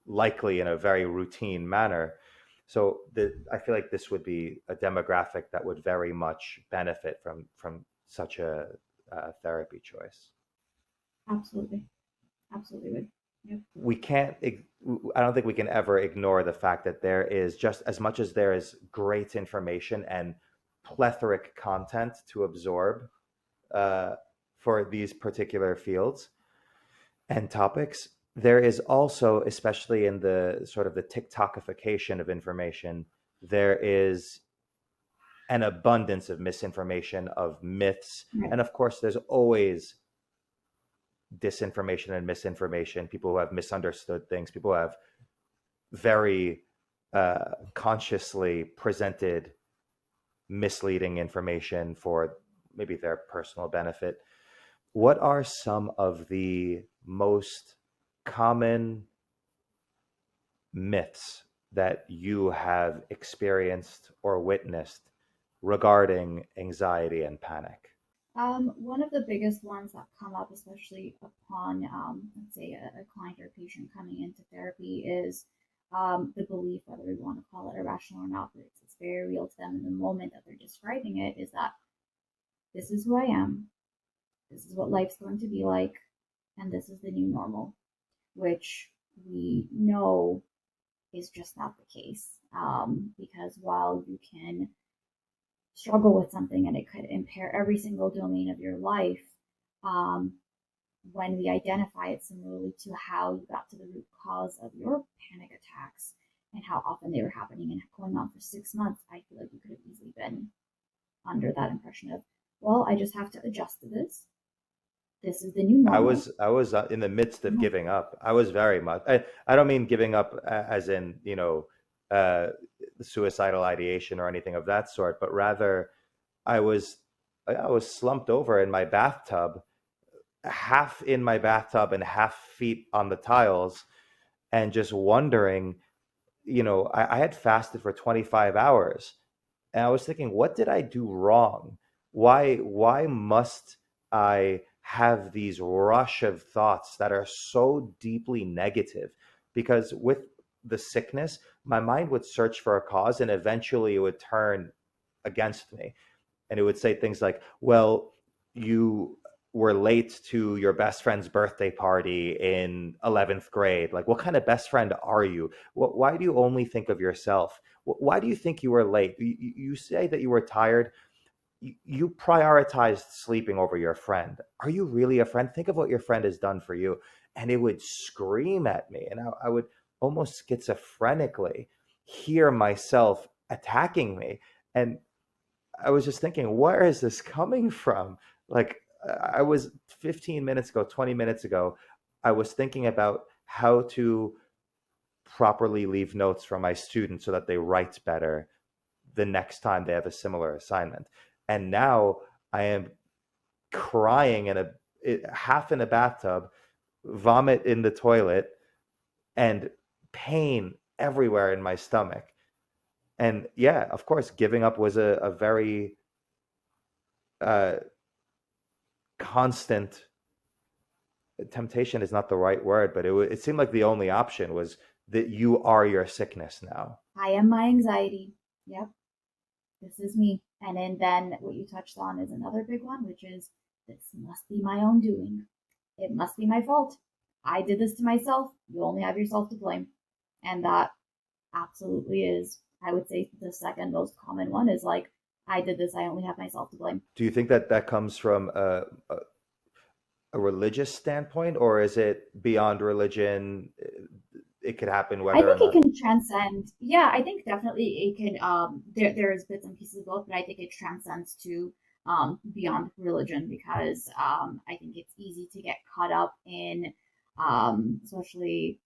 likely in a very routine manner. So I feel like this would be a demographic that would very much benefit from such a therapy choice. Absolutely, absolutely would. Yep. We can't, I don't think we can ever ignore the fact that there is, just as much as there is great information and plethoric content to absorb uh, for these particular fields and topics, there is also, especially in the sort of the TikTokification of information, there is an abundance of misinformation, of myths. Right. And of course, there's always disinformation and misinformation, people who have misunderstood things, people who have very consciously presented misleading information for maybe their personal benefit. What are some of the most common myths that you have experienced or witnessed regarding anxiety and panic? One of the biggest ones that come up, especially upon, let's say, a client or a patient coming into therapy, is the belief, whether we want to call it irrational or not, but it's very real to them in the moment that they're describing it, is that this is who I am, this is what life's going to be like, and this is the new normal, which we know is just not the case. Because while you can struggle with something and it could impair every single domain of your life, um, when we identify it similarly to how you got to the root cause of your panic attacks and how often they were happening and going on for 6 months, I feel like you could have easily been under that impression of, well, I just have to adjust to this. This is the new I normal. was I was in the midst of giving up. I was very much. I don't mean giving up as in uh, suicidal ideation or anything of that sort, but rather I was I was slumped over in my bathtub, half in my bathtub and half feet on the tiles, and just wondering. I had fasted for 25 hours, and I was thinking, what did I do wrong? Why must I have these rush of thoughts that are so deeply negative? Because with the sickness, my mind would search for a cause and eventually it would turn against me. And it would say things like, well, you were late to your best friend's birthday party in 11th grade. Like, what kind of best friend are you? Why do you only think of yourself? Why do you think you were late? You say that you were tired. you prioritized sleeping over your friend. Are you really a friend? Think of what your friend has done for you. And it would scream at me. And I would almost schizophrenically hear myself attacking me. And I was just thinking, where is this coming from? Like, I was 15 minutes ago, 20 minutes ago, I was thinking about how to properly leave notes for my students so that they write better the next time they have a similar assignment. And now I am crying half in a bathtub, vomit in the toilet, and pain everywhere in my stomach. And yeah, of course, giving up was a very uh, constant temptation is not the right word, but it seemed like the only option was that you are your sickness now. I am my anxiety. Yep, this is me. And then what you touched on is another big one, which is this must be my own doing. It must be my fault. I did this to myself. You only have yourself to blame. And that absolutely is, I would say, the second most common one is like, I did this. I only have myself to blame. Do you think that that comes from a religious standpoint, or is it beyond religion? It could happen I whether or think it not. can transcend. Yeah, I think definitely it can. There's bits and pieces of both, but I think it transcends to beyond religion because I think it's easy to get caught up in, especially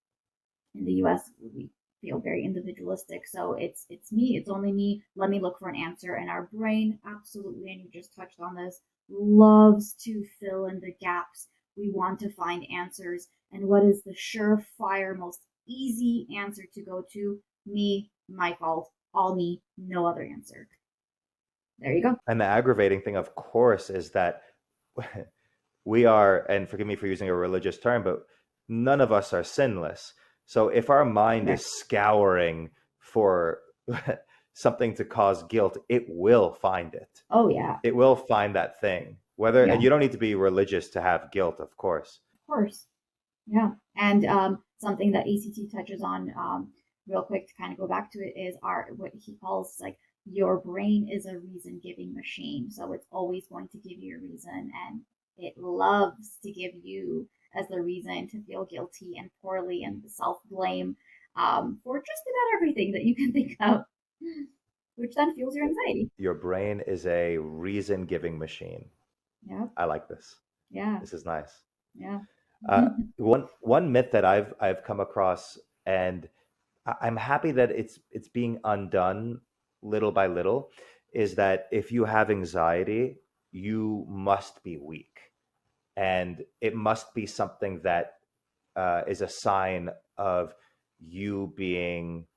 in the U.S. we feel very individualistic. So it's me. It's only me. Let me look for an answer. And our brain, absolutely, and you just touched on this, loves to fill in the gaps. We want to find answers. And what is the surefire, most easy answer to go to? Me, my fault, all me, no other answer. There you go. And the aggravating thing, of course, is that we are, and forgive me for using a religious term, but none of us are sinless. So if our mind is Correct. scouring for something to cause guilt, it will find it. Oh yeah, It will find that thing. Whether, yeah, and of you don't need to be religious to have guilt, of course. course. Yeah, and something that ACT touches on real quick to kind of go back to it is our what he calls like your brain is a reason giving machine. So it's always going to give you a reason, and it loves to give you as the reason to feel guilty and poorly and self blame for just about everything that you can think of, which then fuels your anxiety. Your brain is a reason giving machine. Yeah, I like this. yeah, This is nice. yeah. Uh, one myth that I've come across, and I'm happy that it's being undone little by little, is that if you have anxiety, you must be weak, and it must be something that is a sign of you being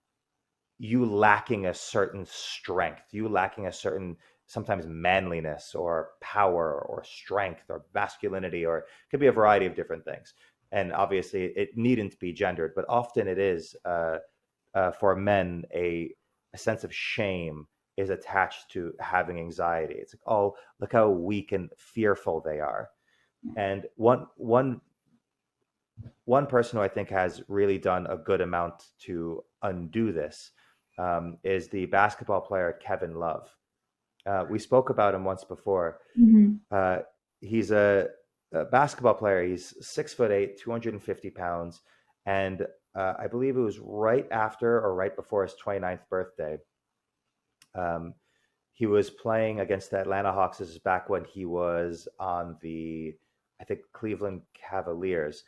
you lacking a certain strength, you lacking a certain sometimes manliness or power or strength or masculinity, or it could be a variety of different things. And obviously, it needn't be gendered, but often it is for men a sense of shame is attached to having anxiety. It's like, oh, look how weak and fearful they are. And one person who I think has really done a good amount to undo this is the basketball player Kevin Love. We spoke about him once before. Mm-hmm. Uh, he's a basketball player. He's 6'8", 250 pounds, and I believe it was right after or right before his 29th birthday. Um, he was playing against the Atlanta Hawks. This is back when he was on the, I think, Cleveland Cavaliers,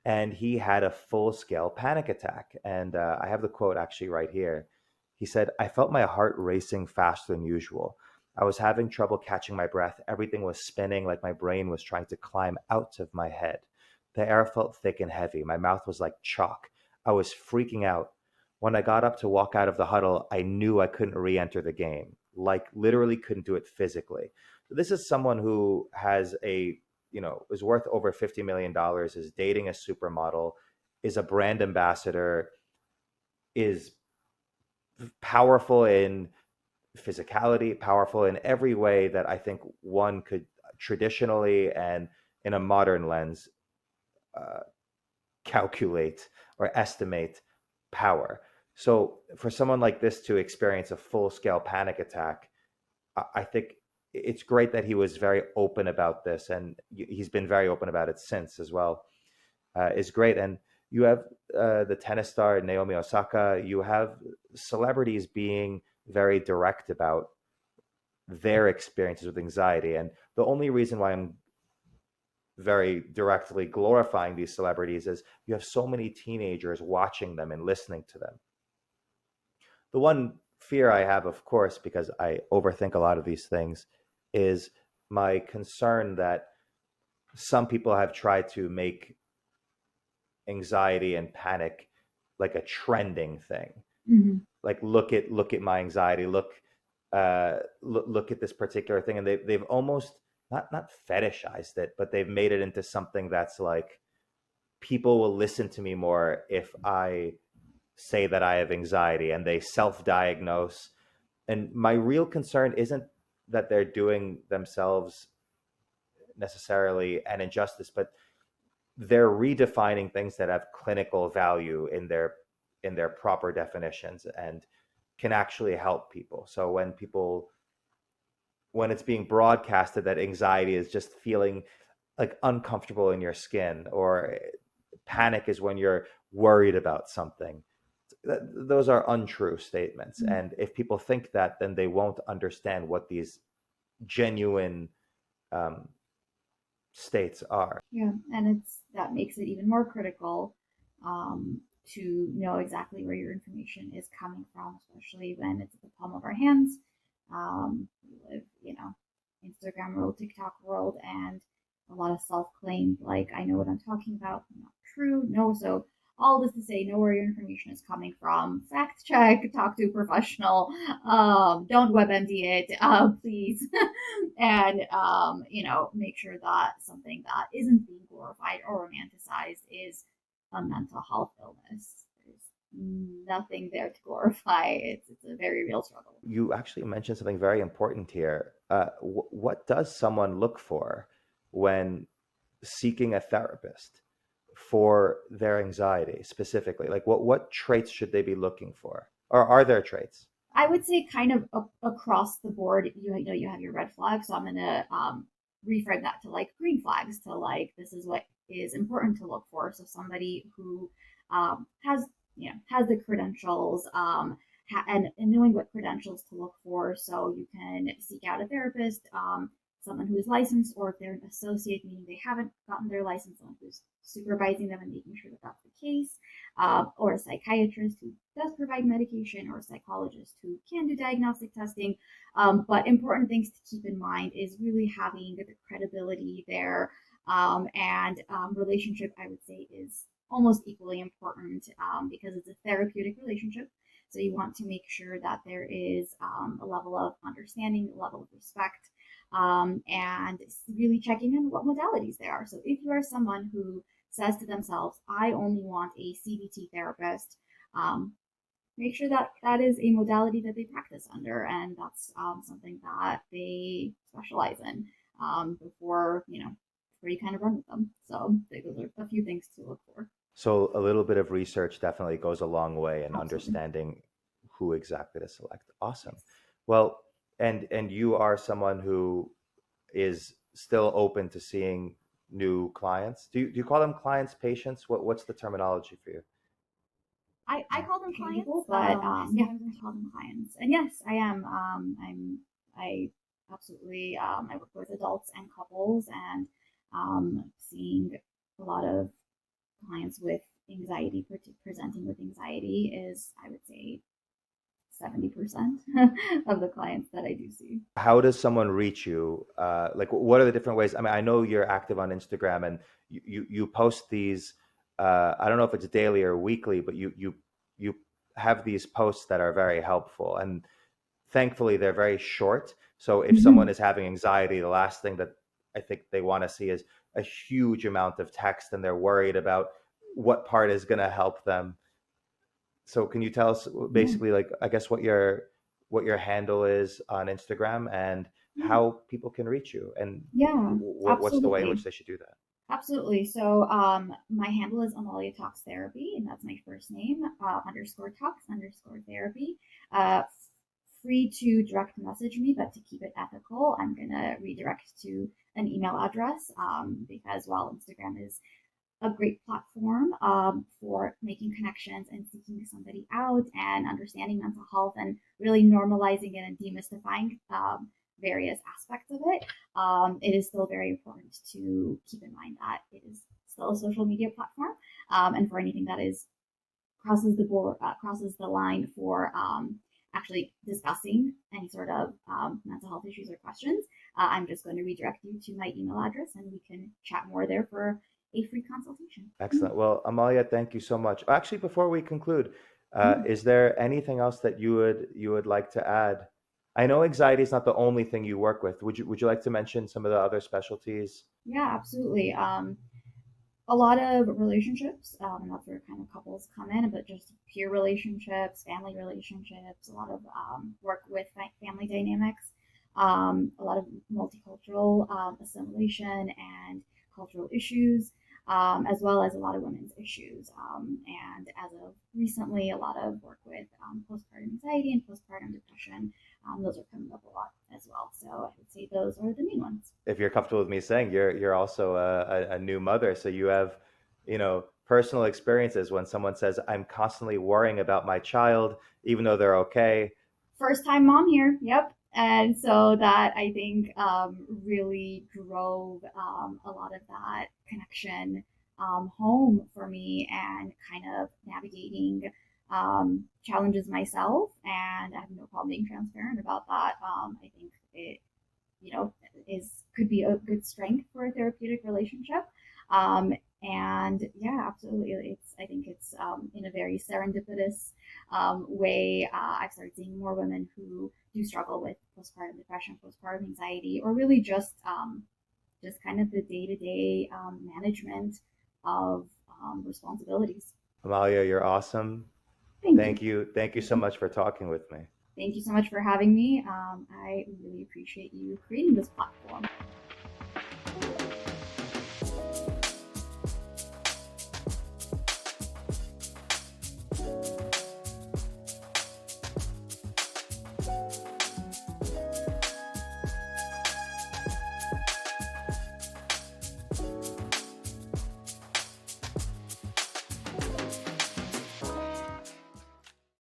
and he had a full scale panic attack. And I have the quote actually right here. He said, "I felt my heart racing faster than usual. I was having trouble catching my breath. Everything was spinning like my brain was trying to climb out of my head. The air felt thick and heavy. My mouth was like chalk. I was freaking out. When I got up to walk out of the huddle, I knew I couldn't re enter the game. Like, literally couldn't do it physically." So, this is someone who has is worth over $50 million, is dating a supermodel, is a brand ambassador, is powerful in physicality, powerful in every way that I think one could traditionally and in a modern lens uh, calculate or estimate power. So for someone like this to experience a full scale panic attack, I think it's great that he was very open about this, and he's been very open about it since as well. Is great. And you have the tennis star Naomi Osaka. You have celebrities being very direct about their experiences with anxiety. And the only reason why I'm very directly glorifying these celebrities is you have so many teenagers watching them and listening to them. The one fear I have, of course, because I overthink a lot of these things, is my concern that some people have tried to make anxiety and panic like a trending thing. Mm-hmm. Like look at my anxiety, look at this particular thing, and they've almost not fetishized it, but they've made it into something that's like people will listen to me more if I say that I have anxiety, and they self-diagnose. And my real concern isn't that they're doing themselves necessarily an injustice, but they're redefining things that have clinical value in their proper definitions and can actually help people. So when it's being broadcasted that anxiety is just feeling like uncomfortable in your skin, or panic is when you're worried about something, those are untrue statements. Mm-hmm. And if people think that, then they won't understand what these genuine um, states are. Yeah, and that makes it even more critical to know exactly where your information is coming from, especially when it's at the palm of our hands. We live, Instagram world, TikTok world, and a lot of self-claimed, like I know what I'm talking about, not true. No, so all this to say, know where your information is coming from. Fact check, talk to a professional. Don't WebMD it, please. And make sure that something that isn't being glorified or romanticized is a mental health illness. There's nothing there to glorify. It's a very real struggle. You actually mentioned something very important here. What does someone look for when seeking a therapist for their anxiety specifically? Like what traits should they be looking for? Or are there traits? I would say kind of across the board, you have your red flags. So I'm gonna reframe that to like green flags, to like this is what is important to look for. So somebody who has the credentials, and knowing what credentials to look for, so you can seek out a therapist, someone who is licensed, or if they're an associate, meaning they haven't gotten their license, someone who's supervising them and making sure that that's the case, or a psychiatrist who does provide medication, or a psychologist who can do diagnostic testing. But important things to keep in mind is really having the credibility there, and relationship, I would say, is almost equally important, because it's a therapeutic relationship. So you want to make sure that there is a level of understanding, a level of respect, and really checking in what modalities there are. So if you are someone who says to themselves, I only want a CBT therapist, make sure that that is a modality that they practice under, and that's something that they specialize in, before you kind of run with them. So those are a few things to look for. So a little bit of research definitely goes a long way in Absolutely. understanding who exactly to select. Awesome. Yes. Well, and you are someone who is still open to seeing new clients. Do you call them clients, patients? What's the terminology for you? I call them clients, but yeah, I call them clients. And yes, I am. I absolutely I work with adults and couples, and seeing a lot of clients with anxiety, presenting with anxiety is, I would say, 70% of the clients that I do see. How does someone reach you? Like, what are the different ways? I mean, I know you're active on Instagram, and you post these. I don't know if it's daily or weekly, but you have these posts that are very helpful, and thankfully they're very short. So if someone Mm-hmm. is having anxiety, the last thing that I think they want to see is a huge amount of text, and they're worried about what part is going to help them. So can you tell us Yeah, basically, like, I guess what your handle is on Instagram, and yeah, how people can reach you, and yeah, what's the way in which absolutely. they should do that? Absolutely. So, my handle is Amalya Talks Therapy, and that's my first name, underscore talks underscore therapy. Uh, free to direct message me, but to keep it ethical, I'm going to redirect to an email address because while Instagram is a great platform for making connections and seeking somebody out and understanding mental health and really normalizing it and demystifying various aspects of it, it is still very important to keep in mind that it is still a social media platform, and for anything that is crosses the line for actually discussing any sort of mental health issues or questions, I'm just going to redirect you to my email address and we can chat more there for a free consultation. Excellent. Well, Amalia, thank you so much. Actually, before we conclude, Mm-hmm. is there anything else that you would like to add? I know anxiety is not the only thing you work with. Would you like to mention some of the other specialties? Yeah, absolutely. A lot of relationships, and that's where kind of couples come in, but just peer relationships, family relationships, a lot of work with family dynamics, a lot of multicultural assimilation and cultural issues, as well as a lot of women's issues. And as of recently, a lot of work with postpartum anxiety and postpartum depression. Those are coming up a lot as well. So I would say those are the main ones. If you're comfortable with me saying, you're also a new mother, so you have, personal experiences when someone says, "I'm constantly worrying about my child, even though they're okay." First time mom here. Yep. And so that I think really drove a lot of that connection home for me and kind of navigating challenges myself. And I have no problem being transparent about that. I think it, is could be a good strength for a therapeutic relationship. And yeah, absolutely. I think it's in a very serendipitous way. I've started seeing more women who do struggle with postpartum depression, postpartum anxiety, or really just kind of the day to day management of responsibilities. Amalia, you're awesome. Thank you. Thank you so much for talking with me. Thank you so much for having me. I really appreciate you creating this platform.